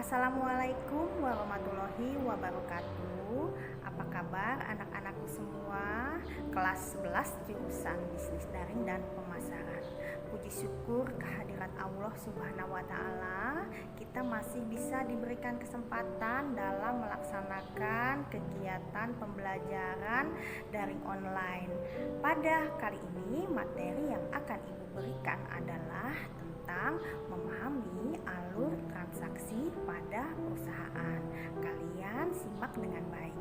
Assalamualaikum warahmatullahi wabarakatuh. Apa kabar anak-anakku semua? Kelas 11 jurusan bisnis daring dan pemasaran. Puji syukur kehadirat Allah Subhanahu wa taala, kita masih bisa diberikan kesempatan dalam melaksanakan kegiatan pembelajaran daring online. Pada kali ini materi yang akan Ibu berikan adalah tentang memahami alur transaksi pada perusahaan. Kalian simak dengan baik.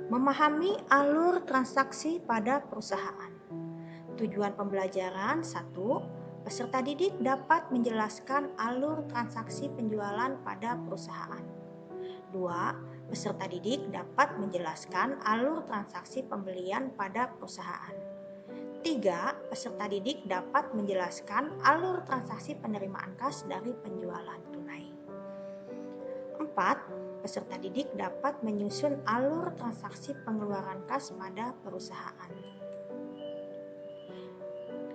Memahami alur transaksi pada perusahaan. Tujuan pembelajaran 1. Peserta didik dapat menjelaskan alur transaksi penjualan pada perusahaan. 2. Peserta didik dapat menjelaskan alur transaksi pembelian pada perusahaan. 3. Peserta didik dapat menjelaskan alur transaksi penerimaan kas dari penjualan tunai. 4. Peserta didik dapat menyusun alur transaksi pengeluaran kas pada perusahaan.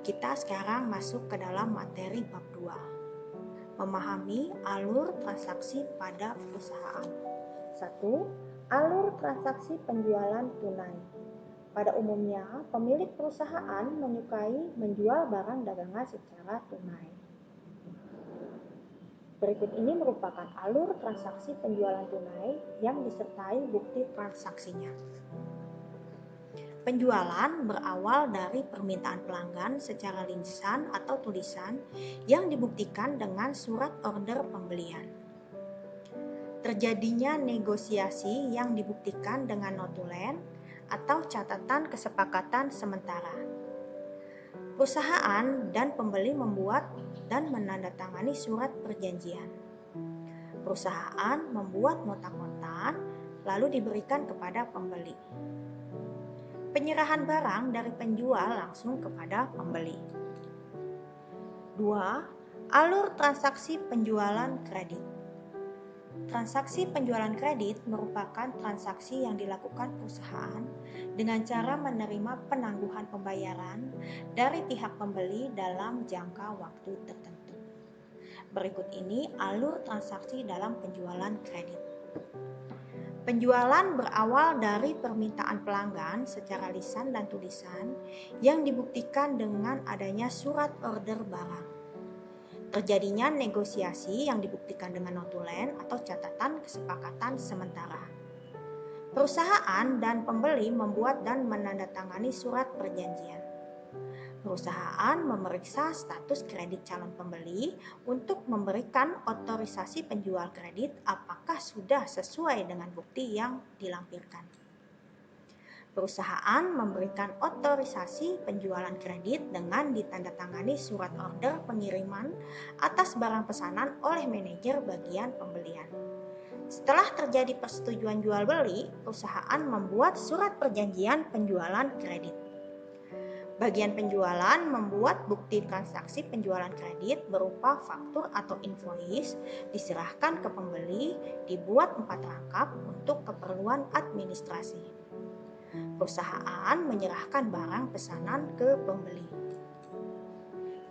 Kita sekarang masuk ke dalam materi bab 2. Memahami alur transaksi pada perusahaan. 1. Alur transaksi penjualan tunai. Pada umumnya, pemilik perusahaan menyukai menjual barang dagangan secara tunai. Berikut ini merupakan alur transaksi penjualan tunai yang disertai bukti transaksinya. Penjualan berawal dari permintaan pelanggan secara lisan atau tulisan yang dibuktikan dengan surat order pembelian. Terjadinya negosiasi yang dibuktikan dengan notulen atau catatan kesepakatan sementara. Perusahaan dan pembeli membuat dan menandatangani surat perjanjian. Perusahaan membuat nota kontan lalu diberikan kepada pembeli. Penyerahan barang dari penjual langsung kepada pembeli. 2. Alur transaksi penjualan kredit. Transaksi penjualan kredit merupakan transaksi yang dilakukan perusahaan dengan cara menerima penangguhan pembayaran dari pihak pembeli dalam jangka waktu tertentu. Berikut ini alur transaksi dalam penjualan kredit. Penjualan berawal dari permintaan pelanggan secara lisan dan tulisan yang dibuktikan dengan adanya surat order barang. Terjadinya negosiasi yang dibuktikan dengan notulen atau catatan kesepakatan sementara. Perusahaan dan pembeli membuat dan menandatangani surat perjanjian. Perusahaan memeriksa status kredit calon pembeli untuk memberikan otorisasi penjual kredit apakah sudah sesuai dengan bukti yang dilampirkan. Perusahaan memberikan otorisasi penjualan kredit dengan ditandatangani surat order pengiriman atas barang pesanan oleh manajer bagian pembelian. Setelah terjadi persetujuan jual beli, perusahaan membuat surat perjanjian penjualan kredit. Bagian penjualan membuat bukti transaksi penjualan kredit berupa faktur atau invoice diserahkan ke pembeli, dibuat 4 rangkap untuk keperluan administrasi. Perusahaan menyerahkan barang pesanan ke pembeli.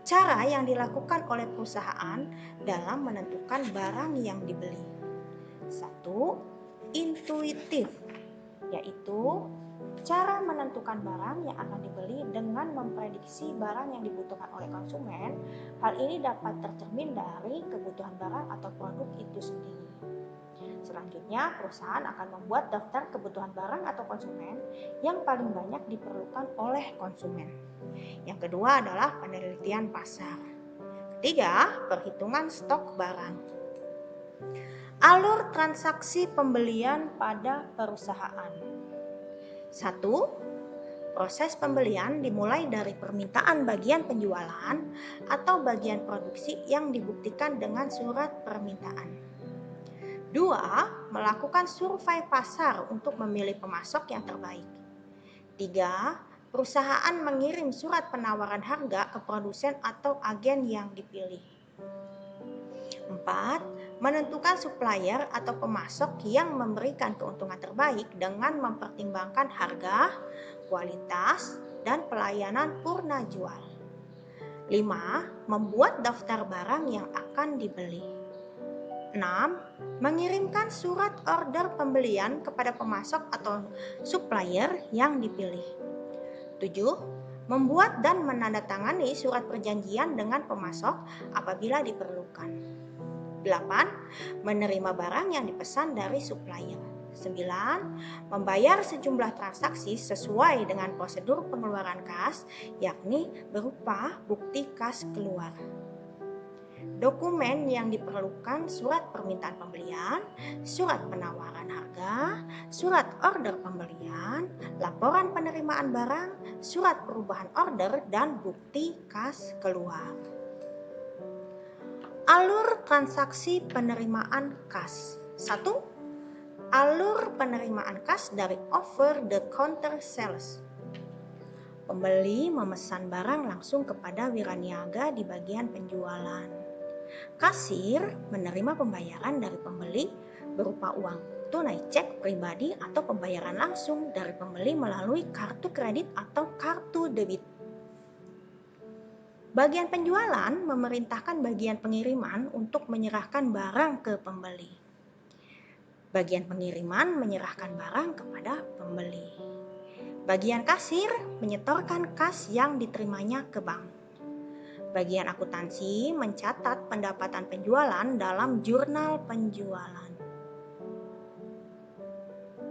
Cara yang dilakukan oleh perusahaan dalam menentukan barang yang dibeli. 1. Intuitif, yaitu cara menentukan barang yang akan dibeli dengan memprediksi barang yang dibutuhkan oleh konsumen. Hal ini dapat tercermin dari kebutuhan barang atau produk itu sendiri. Selanjutnya, perusahaan akan membuat daftar kebutuhan barang atau konsumen yang paling banyak diperlukan oleh konsumen. Yang kedua adalah penelitian pasar. Ketiga, perhitungan stok barang. Alur transaksi pembelian pada perusahaan. 1. Proses pembelian dimulai dari permintaan bagian penjualan atau bagian produksi yang dibuktikan dengan surat permintaan. 2. Melakukan survei pasar untuk memilih pemasok yang terbaik. 3. Perusahaan mengirim surat penawaran harga ke produsen atau agen yang dipilih. 4. Menentukan supplier atau pemasok yang memberikan keuntungan terbaik dengan mempertimbangkan harga, kualitas, dan pelayanan purna jual. 5. Membuat daftar barang yang akan dibeli. 6. Mengirimkan surat order pembelian kepada pemasok atau supplier yang dipilih. 7. Membuat dan menandatangani surat perjanjian dengan pemasok apabila diperlukan. 8. Menerima barang yang dipesan dari supplier. 9. Membayar sejumlah transaksi sesuai dengan prosedur pengeluaran kas, yakni berupa bukti kas keluar. Dokumen yang diperlukan: surat permintaan pembelian, surat penawaran harga, surat order pembelian, laporan penerimaan barang, surat perubahan order, dan bukti kas keluar. Alur transaksi penerimaan kas. 1. Alur penerimaan kas dari over the counter sales. Pembeli memesan barang langsung kepada wiraniaga di bagian penjualan. Kasir menerima pembayaran dari pembeli berupa uang tunai, cek pribadi, atau pembayaran langsung dari pembeli melalui kartu kredit atau kartu debit. Bagian penjualan memerintahkan bagian pengiriman untuk menyerahkan barang ke pembeli. Bagian pengiriman menyerahkan barang kepada pembeli. Bagian kasir menyetorkan kas yang diterimanya ke bank. Bagian akuntansi mencatat pendapatan penjualan dalam jurnal penjualan.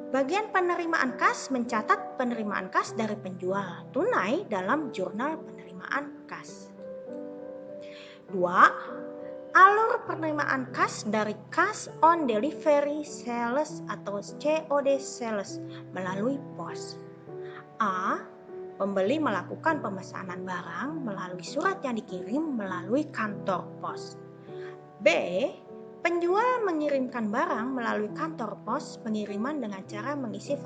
Bagian penerimaan kas mencatat penerimaan kas dari penjual tunai dalam jurnal penerimaan kas. 2. Alur penerimaan kas dari cash on delivery sales atau COD sales melalui pos. A. Pembeli melakukan pemesanan barang melalui surat yang dikirim melalui kantor pos. B. Penjual mengirimkan barang melalui kantor pos pengiriman dengan cara mengisi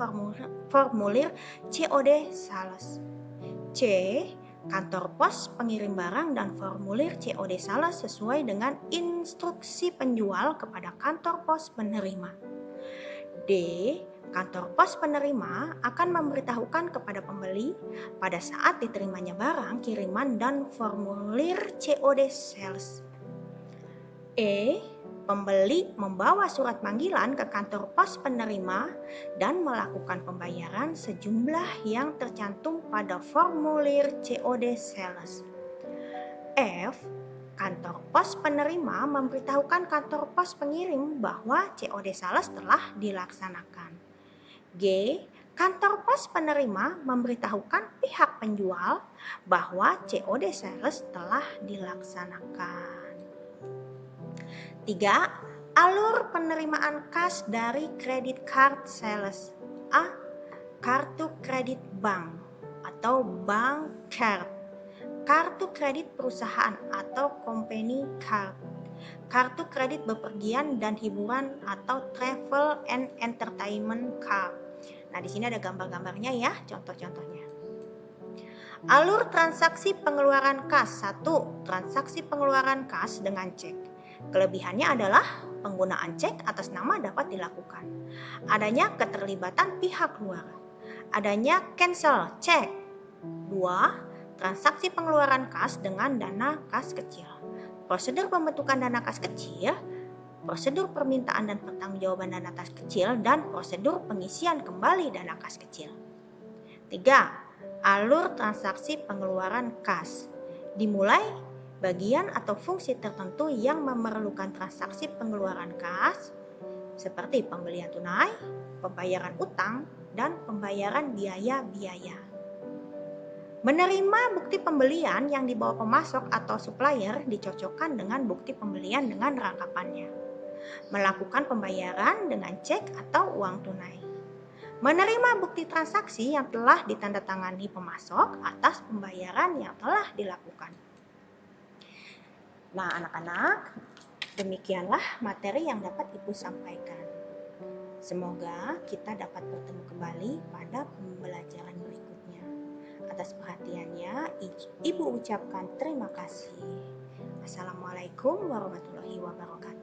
formulir COD sales. C. Kantor pos pengirim barang dan formulir COD sales sesuai dengan instruksi penjual kepada kantor pos penerima. D. Kantor pos penerima akan memberitahukan kepada pembeli pada saat diterimanya barang kiriman dan formulir COD sales. E. Pembeli membawa surat panggilan ke kantor pos penerima dan melakukan pembayaran sejumlah yang tercantum pada formulir COD sales. F. Kantor pos penerima memberitahukan kantor pos pengirim bahwa COD sales telah dilaksanakan. G. Kantor pos penerima memberitahukan pihak penjual bahwa COD sales telah dilaksanakan. 3. Alur penerimaan kas dari credit card sales. A. Kartu kredit bank atau bank card. Kartu kredit perusahaan atau company card. Kartu kredit bepergian dan hiburan atau travel and entertainment card. Nah, di sini ada gambar-gambarnya ya, contoh-contohnya. Alur transaksi pengeluaran kas. 1. Transaksi pengeluaran kas dengan cek. Kelebihannya adalah penggunaan cek atas nama dapat dilakukan. Adanya keterlibatan pihak luar. Adanya cancel cek. 2. Transaksi pengeluaran kas dengan dana kas kecil. Prosedur pembentukan dana kas kecil, prosedur permintaan dan pertanggungjawaban dana kas kecil, dan prosedur pengisian kembali dana kas kecil. 3. Alur transaksi pengeluaran kas. Dimulai bagian atau fungsi tertentu yang memerlukan transaksi pengeluaran kas, seperti pembelian tunai, pembayaran utang, dan pembayaran biaya-biaya. Menerima bukti pembelian yang dibawa pemasok atau supplier dicocokkan dengan bukti pembelian dengan rangkapannya. Melakukan pembayaran dengan cek atau uang tunai. Menerima bukti transaksi yang telah ditandatangani pemasok atas pembayaran yang telah dilakukan. Nah, anak-anak, demikianlah materi yang dapat Ibu sampaikan. Semoga kita dapat bertemu kembali pada pembelajaran berikutnya. Atas perhatiannya, Ibu ucapkan terima kasih. Assalamualaikum warahmatullahi wabarakatuh.